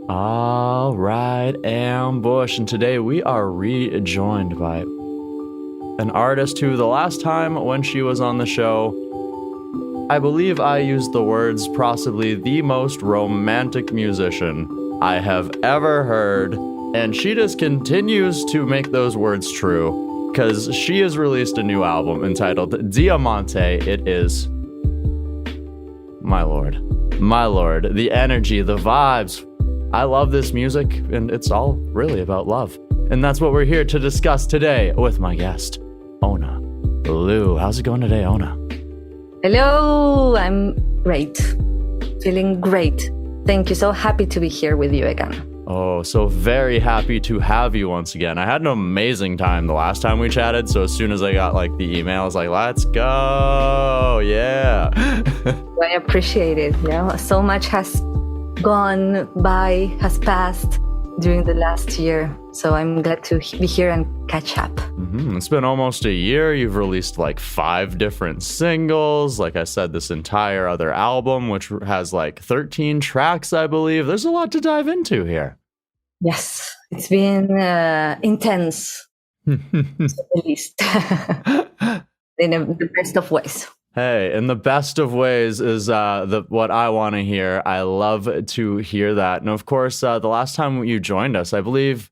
All right, Ambush, and today we are rejoined by an artist who the last time when she was on the show, I believe I used the words possibly the most romantic musician I have ever heard, and she just continues to make those words true, because she has released a new album entitled Diamante. It is, my lord, the energy, the vibes. I love this music, and it's all really about love. And that's what we're here to discuss today with my guest, Onna Lou. How's it going today, Onna? Hello, I'm great. Feeling great. Thank you. So happy to be here with you again. Oh, so very happy to have you once again. I had an amazing time the last time we chatted, so as soon as I got the email, I was like, let's go. Yeah. I appreciate it. So much has gone by, has passed during the last year. So I'm glad to be here and catch up. It's been almost a year. You've released 5 different singles. Like I said, this entire other album, which has 13 tracks, I believe. There's a lot to dive into here. Yes, it's been intense, at least, in the best of ways. Hey, in the best of ways is what I want to hear. I love to hear that. And of course, the last time you joined us, I believe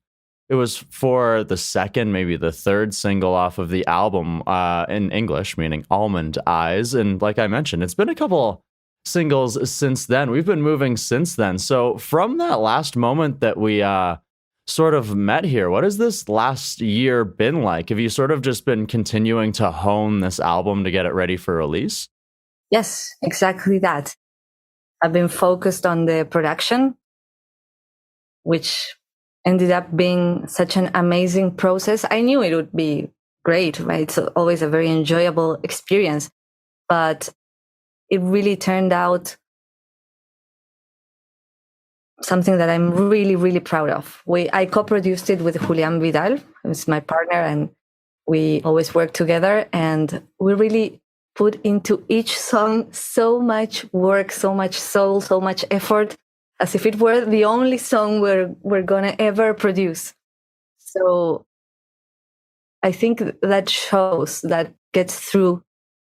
it was for the second, maybe the third single off of the album in English, meaning Almond Eyes. And like I mentioned, it's been a couple singles since then. We've been moving since then. So from that last moment that we sort of met here, what has this last year been like? Have you sort of just been continuing to hone this album to get it ready for release? Yes, exactly that. I've been focused on the production, which ended up being such an amazing process. I knew it would be great, right? It's always a very enjoyable experience, but it really turned out something that I'm really, really proud of. I co-produced it with Julian Vidal, who's my partner, and we always work together. And we really put into each song so much work, so much soul, so much effort, as if it were the only song we're gonna ever produce. So I think that shows, that gets through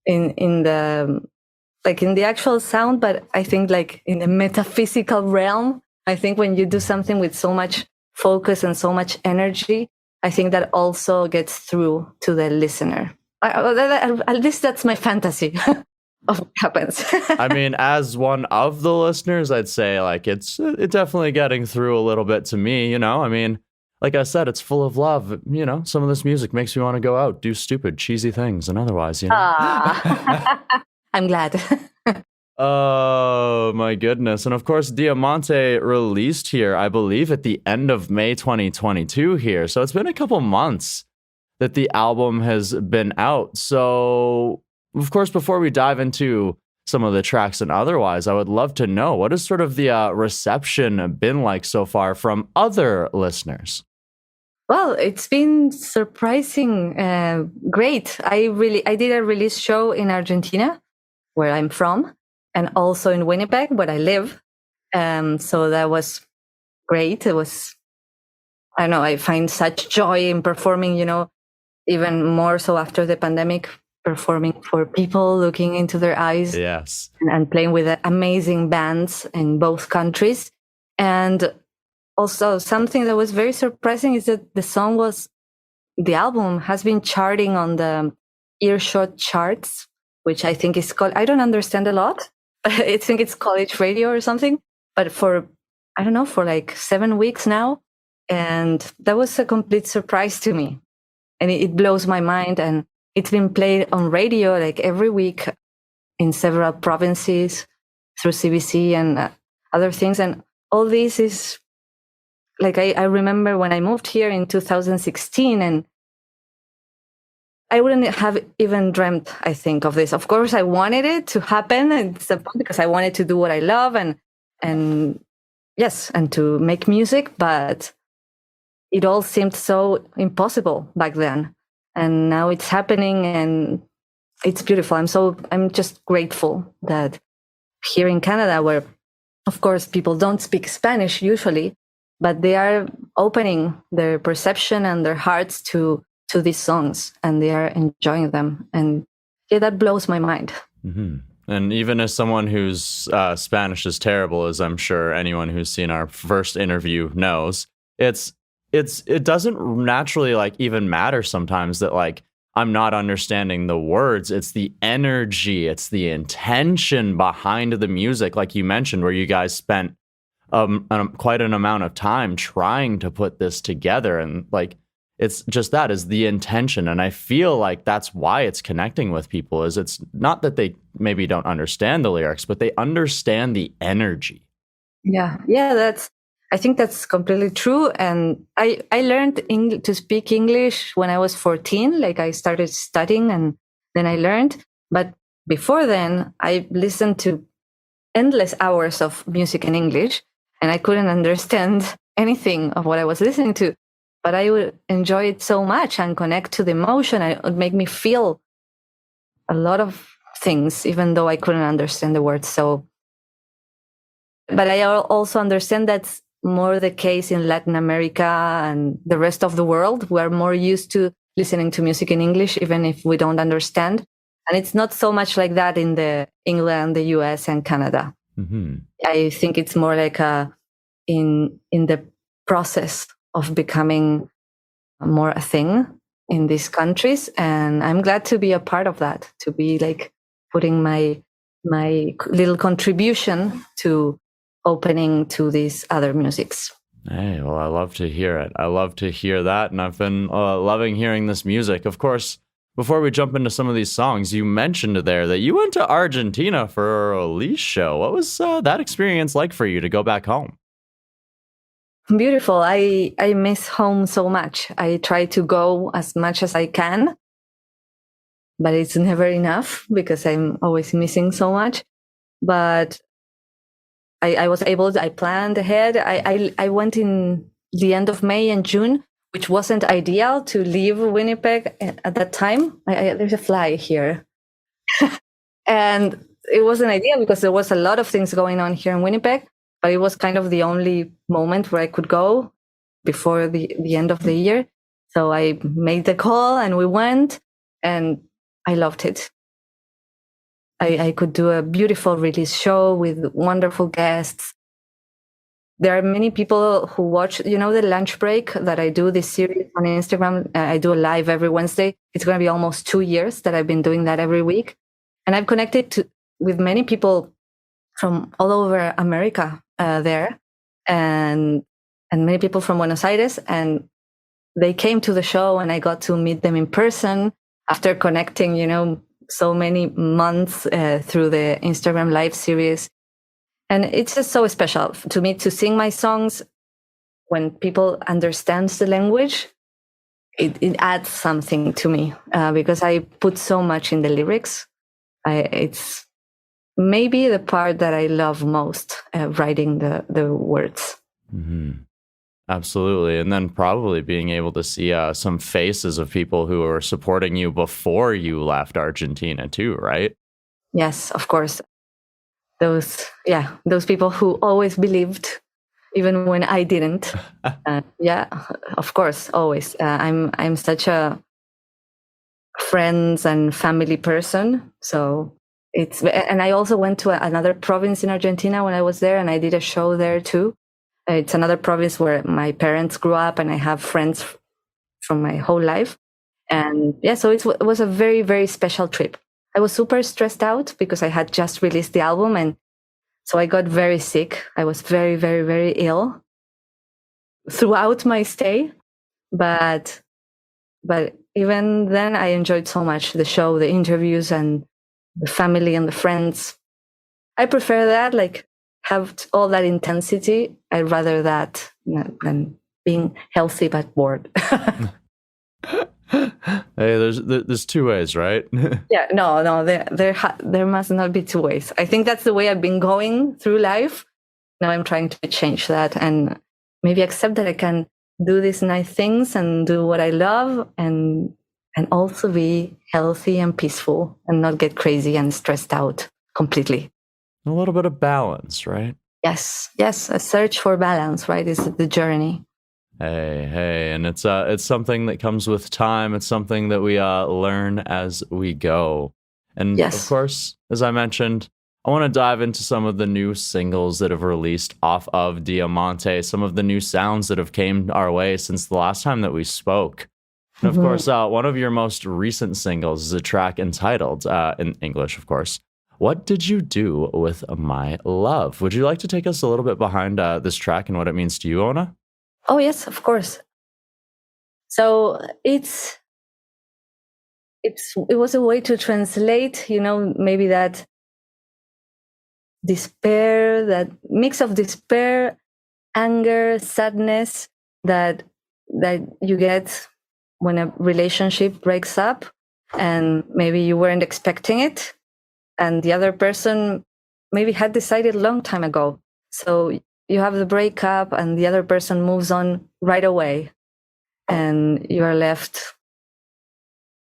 in the in the actual sound, but I think in the metaphysical realm. I think when you do something with so much focus and so much energy, I think that also gets through to the listener. At least that's my fantasy of what happens. I mean, as one of the listeners, I'd say it's definitely getting through a little bit to me, I mean, like I said, it's full of love. Some of this music makes me want to go out, do stupid, cheesy things, and otherwise, I'm glad. Oh, my goodness. And of course, Diamante released here, I believe, at the end of May 2022 here. So it's been a couple months that the album has been out. So, of course, before we dive into some of the tracks and otherwise, I would love to know, what has sort of the reception been like so far from other listeners? Well, it's been surprising, great. I did a release show in Argentina, where I'm from, and also in Winnipeg, where I live. So that was great. It was, I don't know, I find such joy in performing, even more so after the pandemic, performing for people, looking into their eyes. Yes. And playing with amazing bands in both countries. And also something that was very surprising is that the album has been charting on the Earshot charts, which I think is called, I don't understand a lot. I think it's college radio or something, but for 7 weeks now. And that was a complete surprise to me. And it blows my mind. And it's been played on radio every week in several provinces through CBC and other things. And all this is I remember when I moved here in 2016, and I wouldn't have even dreamt, I think, of this. Of course, I wanted it to happen because I wanted to do what I love and to make music, but it all seemed so impossible back then. And now it's happening and it's beautiful. I'm just grateful that here in Canada, where Of course, people don't speak Spanish usually, but they are opening their perception and their hearts to these songs, and they are enjoying them. And yeah, that blows my mind. Mm-hmm. And even as someone whose Spanish is terrible, as I'm sure anyone who's seen our first interview knows, it doesn't naturally like even matter sometimes that like I'm not understanding the words. It's the energy, it's the intention behind the music, like you mentioned, where you guys spent quite an amount of time trying to put this together, and like it's just that is the intention. And I feel like that's why it's connecting with people, is it's not that they maybe don't understand the lyrics, but they understand the energy. Yeah, I think that's completely true. And I learned to speak English when I was 14. Like I started studying and then I learned. But before then, I listened to endless hours of music in English, and I couldn't understand anything of what I was listening to. But I would enjoy it so much and connect to the emotion. It would make me feel a lot of things, even though I couldn't understand the words. So, but I also understand that's more the case in Latin America and the rest of the world. We're more used to listening to music in English, even if we don't understand. And it's not so much like that in the England, the US, and Canada. Mm-hmm. I think it's more like in the process of becoming more a thing in these countries. And I'm glad to be a part of that, to be like putting my little contribution to opening to these other musics. Hey, well, I love to hear it. I love to hear that. And I've been loving hearing this music. Of course, before we jump into some of these songs, you mentioned there that you went to Argentina for a release show. What was that experience like for you to go back home? Beautiful. I miss home so much. I try to go as much as I can, but it's never enough because I'm always missing so much. But I was able to, I planned ahead. I went in the end of May and June, which wasn't ideal to leave Winnipeg at that time. There's a fly here. And it wasn't ideal because there was a lot of things going on here in Winnipeg. But it was kind of the only moment where I could go before the end of the year. So I made the call and we went, and I loved it. I could do a beautiful release show with wonderful guests. There are many people who watch, the lunch break that I do this series on Instagram. I do a live every Wednesday. It's going to be almost 2 years that I've been doing that every week. And I've connected with many people from all over America there, and many people from Buenos Aires, and they came to the show, and I got to meet them in person after connecting, so many months through the Instagram live series. And it's just so special to me to sing my songs when people understand the language. It adds something to me because I put so much in the lyrics. It's maybe the part that I love most, writing the words. Mm-hmm. Absolutely. And then probably being able to see some faces of people who were supporting you before you left Argentina too, right? Yes, of course. Those people who always believed, even when I didn't. Of course, always. I'm such a friends and family person. So and I also went to another province in Argentina when I was there, and I did a show there too. It's another province where my parents grew up, and I have friends from my whole life. And so it was a very, very special trip. I was super stressed out because I had just released the album, and so I got very sick. I was very, very, very ill throughout my stay. But even then, I enjoyed so much the show, the interviews, and the family and the friends. I prefer that, like, have all that intensity. I'd rather that than being healthy but bored. Hey, there's two ways, right? No, there must not be two ways. I think that's the way I've been going through life. Now I'm trying to change that and maybe accept that I can do these nice things and do what I love, and also be healthy and peaceful and not get crazy and stressed out completely. A little bit of balance, right? Yes, yes, a search for balance, right? Is the journey. Hey, and it's something that comes with time. It's something that we learn as we go. And of course, as I mentioned, I want to dive into some of the new singles that have released off of Diamante, some of the new sounds that have came our way since the last time that we spoke. And of course, one of your most recent singles is a track entitled, in English, of course, What Did You Do With My Love? Would you like to take us a little bit behind this track and what it means to you, Onna? Oh, yes, of course. So it was a way to translate, maybe that despair, that mix of despair, anger, sadness that you get when a relationship breaks up and maybe you weren't expecting it and the other person maybe had decided a long time ago. So you have the breakup and the other person moves on right away and you're left,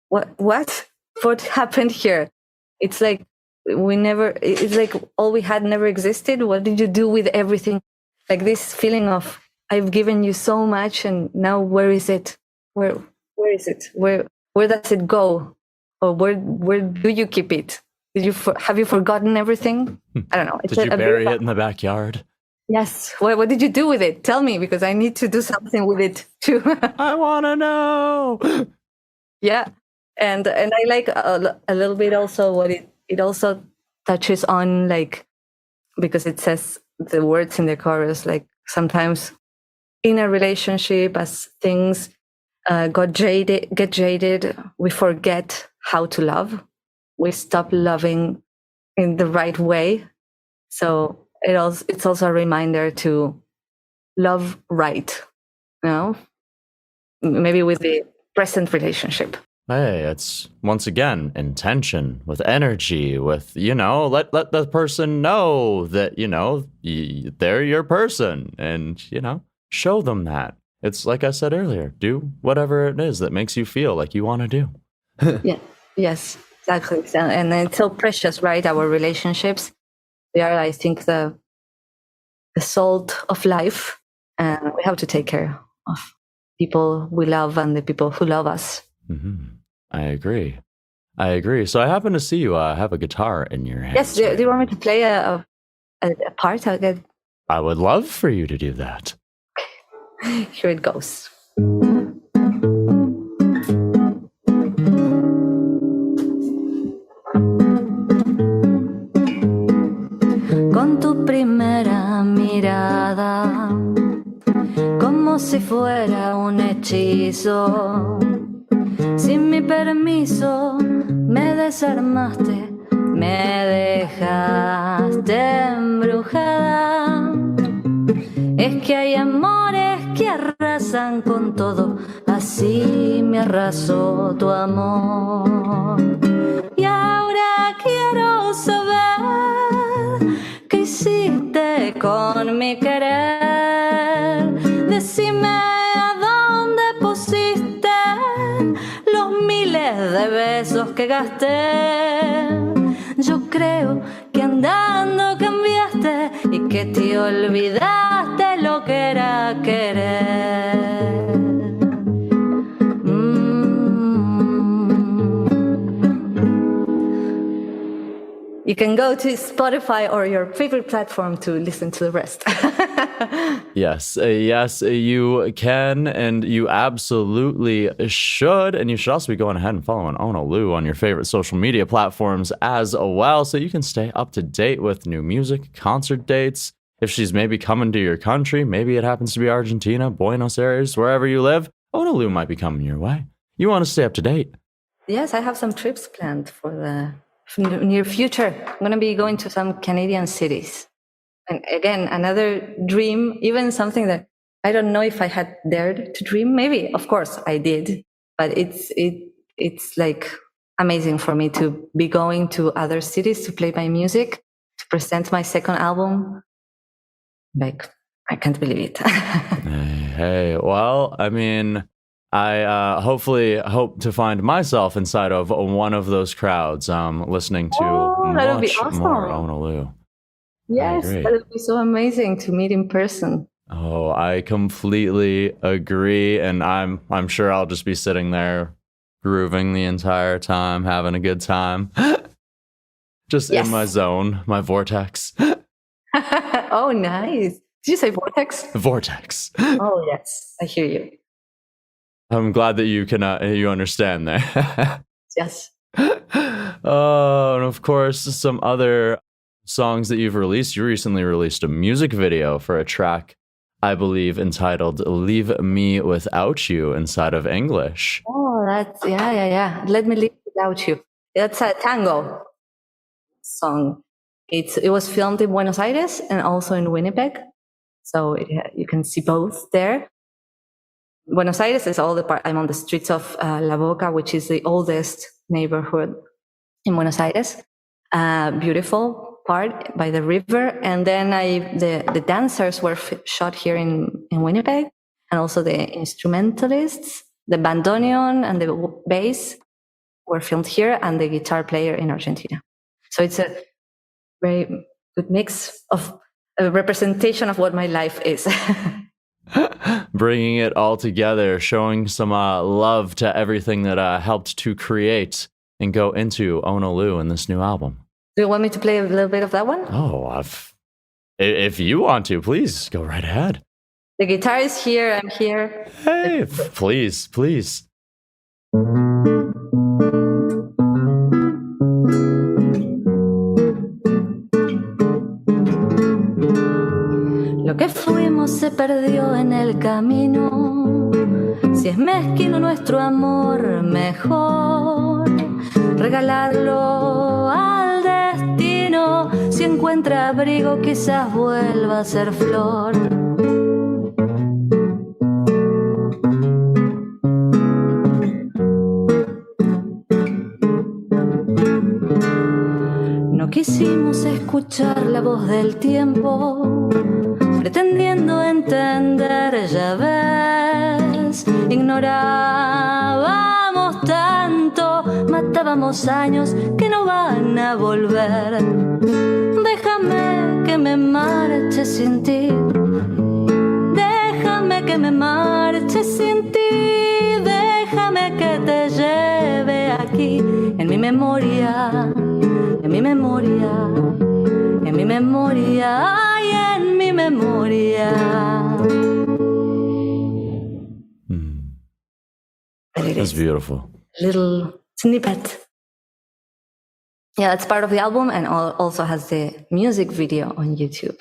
what happened here? It's like it's like all we had never existed. What did you do with everything? Like this feeling of I've given you so much and now where is it? Where is it? Where does it go? Or where do you keep it? Have you forgotten everything? I don't know. Did you bury it in the backyard? Yes. What did you do with it? Tell me, because I need to do something with it too. I want to know. Yeah. And I like a little bit also what it also touches on, like, because it says the words in the chorus, like sometimes in a relationship as things get jaded, we forget how to love. We stop loving in the right way. So it's also a reminder to love right, maybe with the present relationship. Hey, it's once again intention with energy, with, let the person know that, they're your person and, show them that. It's like I said earlier, do whatever it is that makes you feel like you want to do. Yeah. Yes, exactly. And it's so precious, right? Our relationships, they are, I think, the salt of life. And we have to take care of people we love and the people who love us. Mm-hmm. I agree. So I happen to see you have a guitar in your hand. Yes. Do you want me to play a part? I would love for you to do that. Here it goes. Con tu primera mirada, como si fuera un hechizo. Sin mi permiso me desarmaste, me dejaste embrujada. Es que hay amores que arrasan con todo, así me arrasó tu amor. Y ahora quiero saber qué hiciste con mi querer. Decime a dónde pusiste los miles de besos que gasté. Yo creo que andando cambiaste y que te olvidaste lo que era querer. You can go to Spotify or your favorite platform to listen to the rest. Yes, you can, and you absolutely should. And you should also be going ahead and following Onna Lou on your favorite social media platforms as well, so you can stay up to date with new music, concert dates. If she's maybe coming to your country, maybe it happens to be Argentina, Buenos Aires, wherever you live, Onna Lou might be coming your way. You want to stay up to date. Yes, I have some trips planned for the near future. I'm going to be going to some Canadian cities. And again, another dream, even something that I don't know if I had dared to dream. Maybe, of course, I did. But it's like amazing for me to be going to other cities to play my music, to present my second album. Like, I can't believe it. Hey, well, I mean, I hopefully hope to find myself inside of one of those crowds listening to much awesome. more Onna Lou. Yes, agree. that would be so amazing to meet in person. Oh, I completely agree, and I'm sure I'll just be sitting there grooving the entire time, having a good time. Just in my Yes. zone, my vortex. Oh, nice. Did you say vortex? Vortex. Oh, yes. I hear you. I'm glad that you understand there. Yes. Oh, and of course, some other songs that you've released. You recently released a music video for a track, I believe, entitled "Leave Me Without You" inside of English. Oh, that's, yeah. Let me live without you. That's a tango song. It was filmed in Buenos Aires and also in Winnipeg. So you can see both there. Buenos Aires is all the part. I'm on the streets of La Boca, which is the oldest neighborhood in Buenos Aires. Beautiful part by the river. And then the dancers were shot here in Winnipeg, and also the instrumentalists, the bandoneon and the bass were filmed here, and the guitar player in Argentina. So it's a very good mix of a representation of what my life is. Bringing it all together, showing some love to everything that helped to create and go into Onna Lou in this new album. Do you want me to play a little bit of that one? Oh, if you want to, please go right ahead. The guitar is here. I'm here. Hey, please. Lo que fuimos se perdió en el camino. Si es mezquino nuestro amor, mejor regalarlo al destino. Si encuentra abrigo, quizás vuelva a ser flor. No quisimos escuchar la voz del tiempo, pretendiendo entender, ya ves. Ignorábamos tanto, matábamos años que no van a volver. Déjame que me marche sin ti. Déjame que me marche sin ti. Déjame que te lleve aquí, en mi memoria, en mi memoria, en mi memoria, ay, en mi memoria. That's beautiful. Little snippet. Yeah, that's part of the album, and also has the music video on YouTube.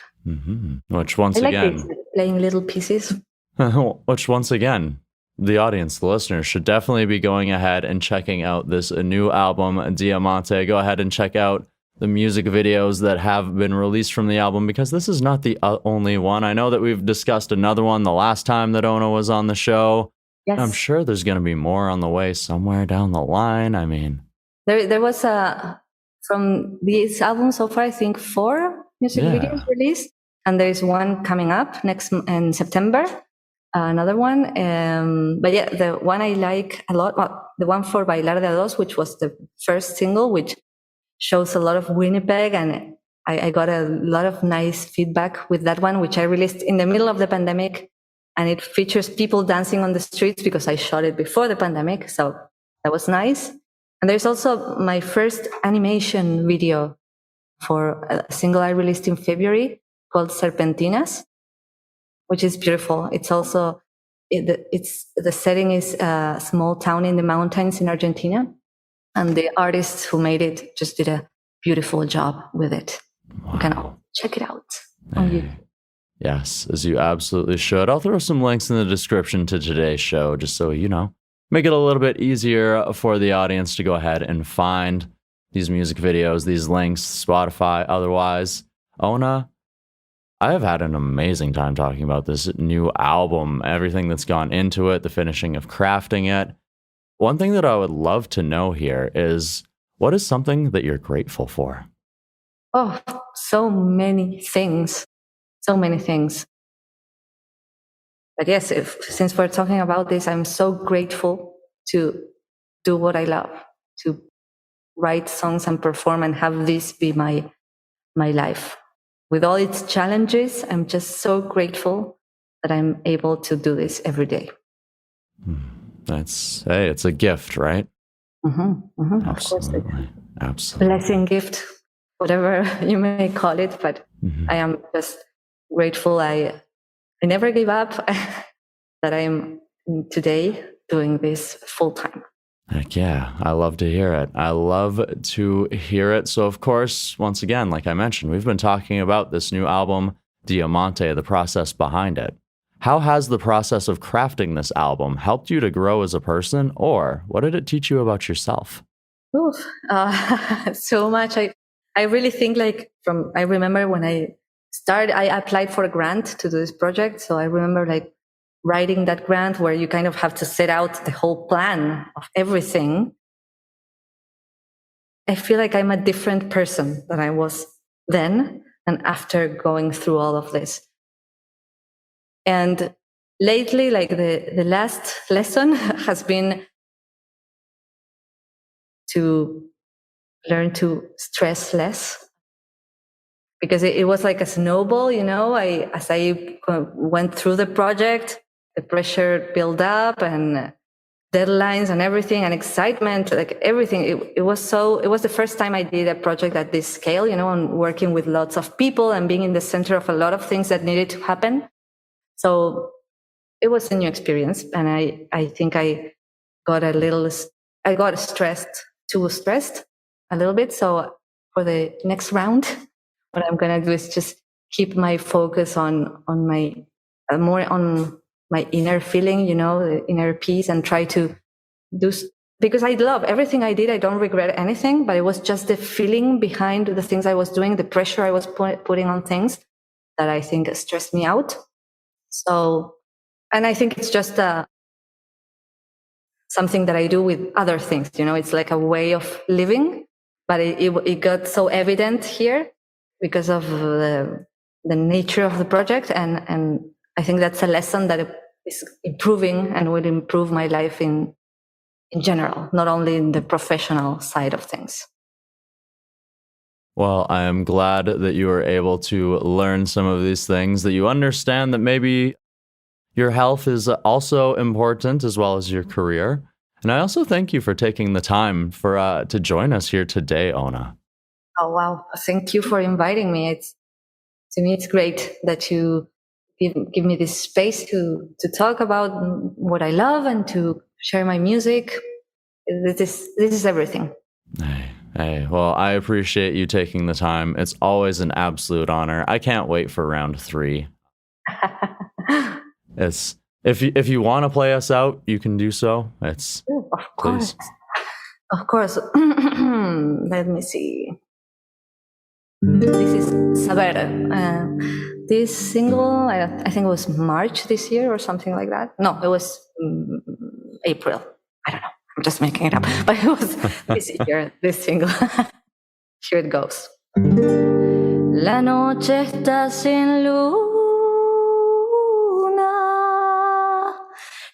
Which once again, playing little pieces. Which once again, the audience, the listeners, should definitely be going ahead and checking out this new album, Diamante. Go ahead and check out the music videos that have been released from the album, because this is not the only one. I know that we've discussed another one the last time that Onna was on the show. Yes. I'm sure there's going to be more on the way somewhere down the line. I mean, there was from this album so far, I think 4 music videos released, and there is one coming up next in September. Another one, but yeah, the one I like a lot, the one for Bailar de a Dos, which was the first single, which shows a lot of Winnipeg, and I got a lot of nice feedback with that one, which I released in the middle of the pandemic, and it features people dancing on the streets because I shot it before the pandemic, so that was nice. And there's also my first animation video for a single I released in February called Serpentinas, which is beautiful. It's also, the setting is a small town in the mountains in Argentina. And the artists who made it just did a beautiful job with it. Wow. You can all check it out on YouTube. Yes, as you absolutely should. I'll throw some links in the description to today's show, just so you know, make it a little bit easier for the audience to go ahead and find these music videos, these links, Spotify, otherwise. Onna, I have had an amazing time talking about this new album, everything that's gone into it, the finishing of crafting it. One thing that I would love to know here is, what is something that you're grateful for? Oh, so many things. So many things. But yes, since we're talking about this, I'm so grateful to do what I love, to write songs and perform and have this be my life. with all its challenges, I'm just so grateful that I'm able to do this every day. It's a gift, right? Absolutely. Of course. Absolutely. Blessing, gift, whatever you may call it, but I am just grateful I never gave up, that I am today doing this full time. Heck yeah, I love to hear it. I love to hear it. So, of course, once again, like I mentioned, we've been talking about this new album, Diamante, the process behind it. How has the process of crafting this album helped you to grow as a person, or what did it teach you about yourself? So much. I really think I remember when I started, I applied for a grant to do this project. So I remember writing that grant where you kind of have to set out the whole plan of everything. I feel like I'm a different person than I was then and after going through all of this. And lately, the last lesson has been to learn to stress less, because it was like a snowball, as I went through the project, the pressure built up and deadlines and everything and excitement, everything. It was the first time I did a project at this scale, and working with lots of people and being in the center of a lot of things that needed to happen. So it was a new experience. And I think I got too stressed a little bit. So for the next round, what I'm going to do is just keep my focus on my, more on my inner feeling, the inner peace, and try to do, because I love everything I did. I don't regret anything, but it was just the feeling behind the things I was doing, the pressure I was putting on things that I think stressed me out. So, and I think it's just something that I do with other things, it's like a way of living, but it got so evident here because of the nature of the project. And I think that's a lesson that is improving and will improve my life in general, not only in the professional side of things. Well, I am glad that you were able to learn some of these things, that you understand that maybe your health is also important as well as your career. And I also thank you for taking the time to join us here today, Onna. Oh, wow. Thank you for inviting me. To me, it's great that you give me this space to talk about what I love and to share my music. This is everything. Hey, well, I appreciate you taking the time. It's always an absolute honor. I can't wait for round 3. If you want to play us out, you can do so. Of course. Of course. Let me see. This is Saber. This single, I think it was March this year or something like that. No, it was April. I don't know. I'm just making it up. But it was this year, this single. Here it goes. La noche está sin luna,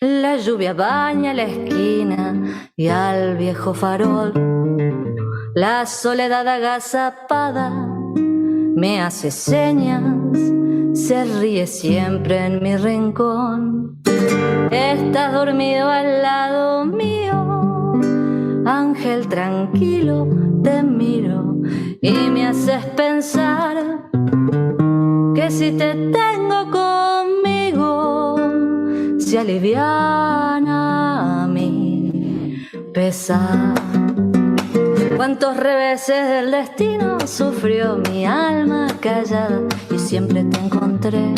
la lluvia baña la esquina y al viejo farol. La soledad agazapada me hace señas, se ríe siempre en mi rincón. Estás dormido al lado mío, ángel tranquilo, te miro y me haces pensar que si te tengo conmigo se aliviana mi pesar. Cuántos reveses del destino sufrió mi alma callada y siempre te encontré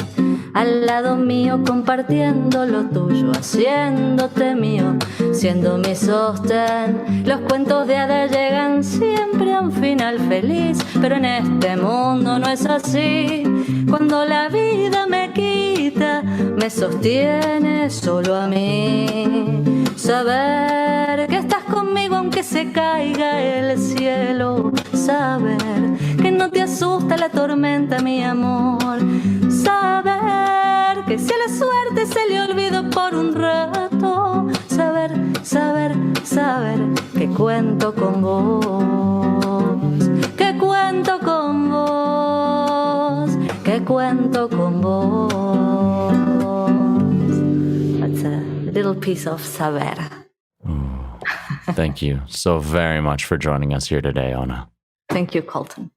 al lado mío compartiendo lo tuyo, haciéndote mío, siendo mi sostén. Los cuentos de hadas llegan siempre a un final feliz, pero en este mundo no es así. Cuando la vida me quita, me sostiene solo a mí. Saber que estás conmigo aunque se caiga el cielo. Saber que no te asusta la tormenta, mi amor. Saber que si a la suerte se le olvidó por un rato. Saber, saber, saber que cuento con vos. Que cuento con vos. que cuento con vos. That's a little piece of saber. Thank you so very much for joining us here today, Onna. Thank you, Colton.